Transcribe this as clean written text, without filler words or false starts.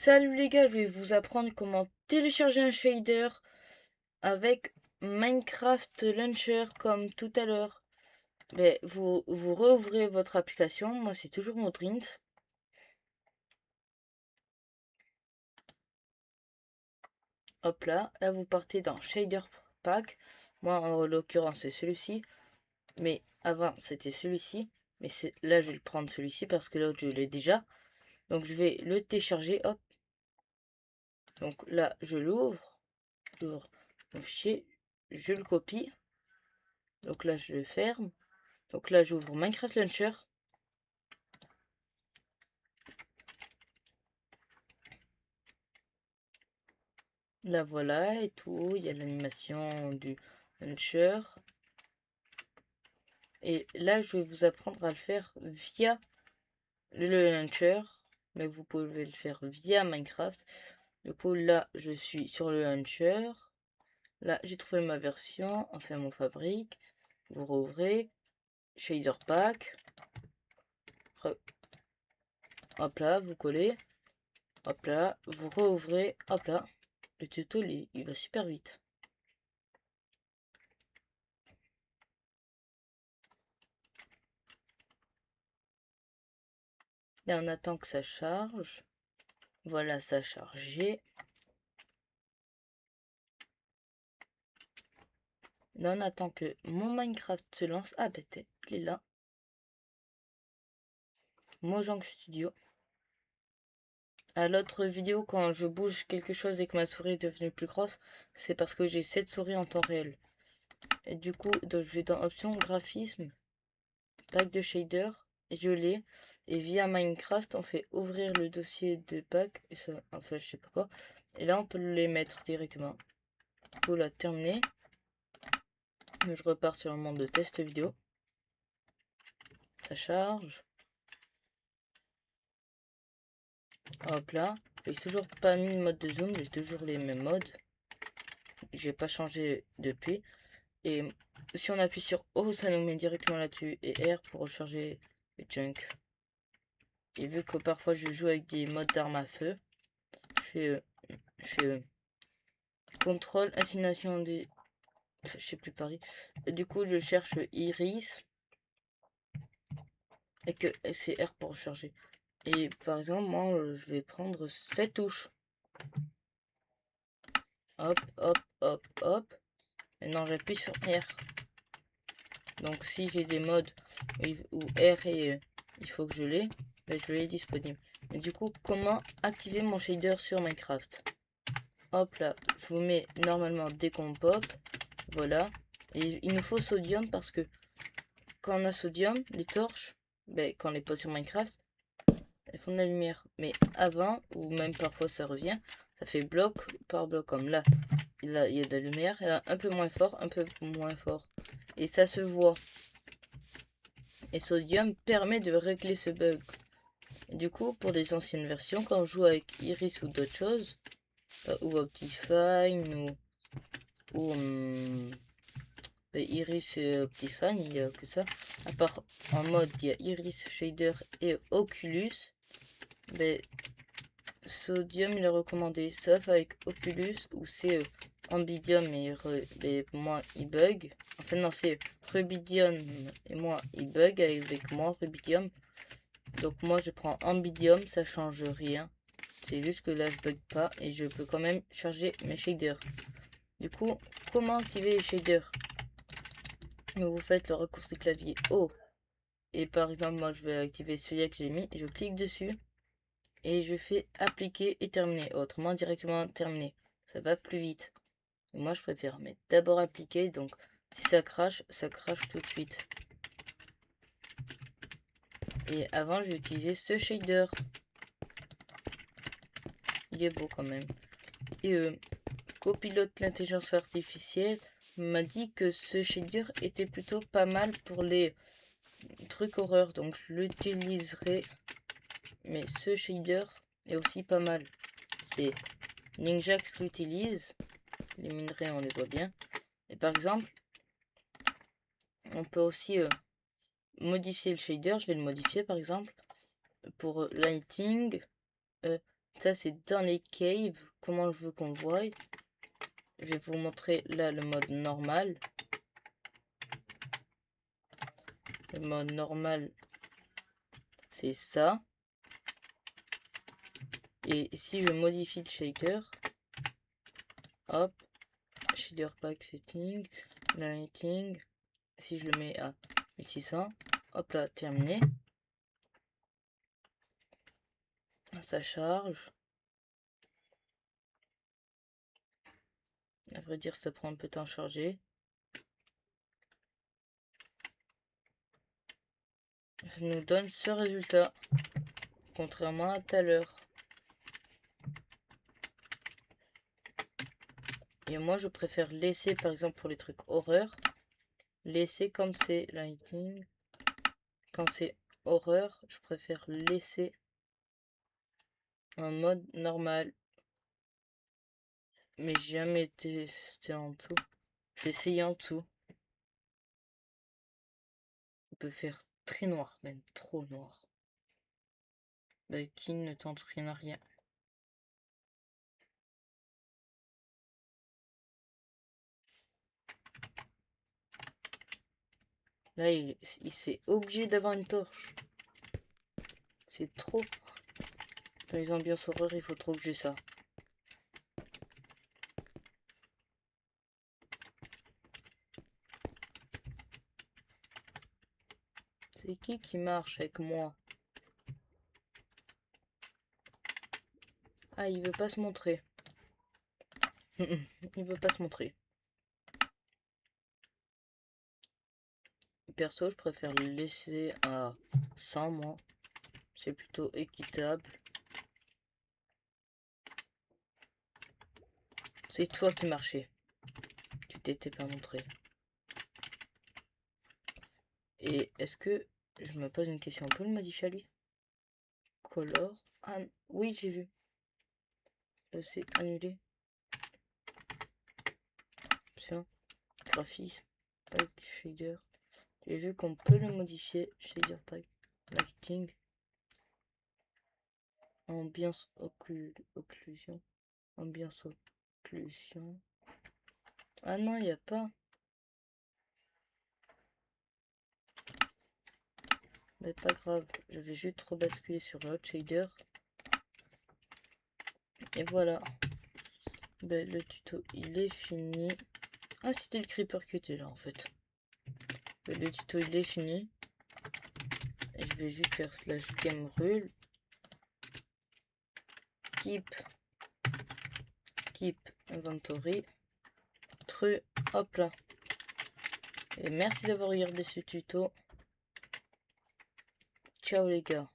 Salut les gars, je vais vous apprendre comment télécharger un shader avec Minecraft Launcher comme tout à l'heure. Mais vous réouvrez votre application, moi c'est toujours Modrint. Hop là vous partez dans Shader Pack. Moi en l'occurrence c'est celui-ci, mais avant c'était celui-ci. Mais là je vais le prendre celui-ci parce que l'autre je l'ai déjà. Donc je vais le télécharger, hop. Donc là je j'ouvre mon fichier, je le copie. Donc là je le ferme. Donc là, j'ouvre Minecraft Launcher. Là, voilà, et tout. Il y a l'animation du launcher. Et là, je vais vous apprendre à le faire via le launcher. Mais vous pouvez le faire via Minecraft. Du coup, là, je suis sur le launcher. Là, j'ai trouvé ma version. Enfin, mon fabrique. Vous rouvrez. Shader Pack. Hop là, vous collez. Hop là, vous réouvrez. Hop là. Le tuto, il va super vite. Là, on attend que ça charge. Voilà, ça a chargé. Là, on attend que mon Minecraft se lance. Ah, peut-être, il est là. Mojang Studio. À l'autre vidéo, quand je bouge quelque chose et que ma souris est devenue plus grosse, c'est parce que j'ai cette souris en temps réel. Et du coup, donc, je vais dans Options, Graphisme, Pack de shader, et je l'ai. Et via Minecraft, on fait ouvrir le dossier de pack, et ça, enfin, je sais pas quoi. Et là, on peut les mettre directement. Du coup, là, terminé. Je repars sur le monde de test vidéo. Ça charge. Hop là. J'ai toujours pas mis le mode de zoom, j'ai toujours les mêmes modes. J'ai pas changé depuis. Et si on appuie sur O, ça nous met directement là-dessus. Et R pour recharger le junk. Et vu que parfois je joue avec des modes d'armes à feu, je fais contrôle, assignation des. Je sais plus Paris. Du coup, je cherche Iris. Et que c'est R pour recharger. Et par exemple, moi, je vais prendre cette touche. Hop, hop, hop, hop. Maintenant, j'appuie sur R. Donc, si j'ai des modes où R et il faut que je l'ai, ben, je l'ai disponible. Et du coup, comment activer mon shader sur Minecraft? Hop là, je vous mets normalement dès qu'on pop. Voilà. Et il nous faut sodium parce que quand on a sodium, les torches, ben, quand on les pose sur Minecraft, elles font de la lumière. Mais avant, ou même parfois ça revient, ça fait bloc par bloc. Comme là, il y a de la lumière. Et là, un peu moins fort, un peu moins fort. Et ça se voit. Et Sodium permet de régler ce bug. Et du coup, pour les anciennes versions, quand on joue avec Iris ou d'autres choses, ou Optifine, ou Iris et Optifine, il n'y a que ça. À part en mode, il y a Iris, Shader et Oculus. Mais Sodium, il est recommandé, sauf avec Oculus, où c'est Ambidium et moi, il bug. Enfin, non, c'est Rubidium et moi, il bug avec moi, Rubidium. Donc moi je prends Ambidium, ça change rien. C'est juste que là je bug pas et je peux quand même charger mes shaders. Du coup, comment activer les shaders? Vous faites le raccourci clavier O. Et par exemple, moi je vais activer celui que j'ai mis. Je clique dessus et je fais appliquer et terminer. Autrement, directement terminer. Ça va plus vite. Et moi je préfère mettre d'abord appliquer. Donc si ça crache tout de suite. Et avant, j'ai utilisé ce shader. Il est beau quand même. Et Copilote l'intelligence artificielle m'a dit que ce shader était plutôt pas mal pour les trucs horreur, donc je l'utiliserai. Mais ce shader est aussi pas mal. C'est Ninjax l'utilise. Les minerais, on les voit bien. Et par exemple, on peut aussi modifier le shader. Je vais le modifier par exemple pour lighting, Ça, c'est dans les caves. Comment je veux qu'on voie. Je vais vous montrer là le mode normal. Le mode normal, c'est ça. Et si je modifie le shader, hop, shader pack setting, lighting, si je le mets à 1600, hop là, terminé. Ça charge. À vrai dire, ça prend un peu de temps à charger. Ça nous donne ce résultat, contrairement à tout à l'heure. Et moi, je préfère laisser, par exemple, pour les trucs horreur, laisser comme c'est lighting. Quand c'est horreur, je préfère laisser en mode normal. Mais jamais testé en tout. J'ai essayé en tout. On peut faire très noir, même trop noir. Bah, qui ne tente rien à rien. Là, il s'est obligé d'avoir une torche. C'est trop. Dans les ambiances horreur, il faut trop que j'ai ça. C'est qui marche avec moi? Ah, il veut pas se montrer. Il veut pas se montrer. Perso, je préfère le laisser à 100, moi. C'est plutôt équitable. C'est toi qui marchais. Tu t'étais pas montré. Et est-ce que... Je me pose une question. On peut le modifier à lui? Color. Ah, oui, j'ai vu. C'est annulé. Option. Graphisme. Pack shader. J'ai vu qu'on peut le modifier. Shader pack. Lighting. Ambiance occlusion. Ambiance occlusion. Ah non, il n'y a pas. Mais pas grave. Je vais juste rebasculer sur l'autre shader. Et voilà. Ben, le tuto, il est fini. Ah, c'était le creeper qui était là, en fait. Ben, le tuto, il est fini. Et je vais juste faire slash game rule. Keep inventory. True. Hop là. Et merci d'avoir regardé ce tuto. Ciao les gars.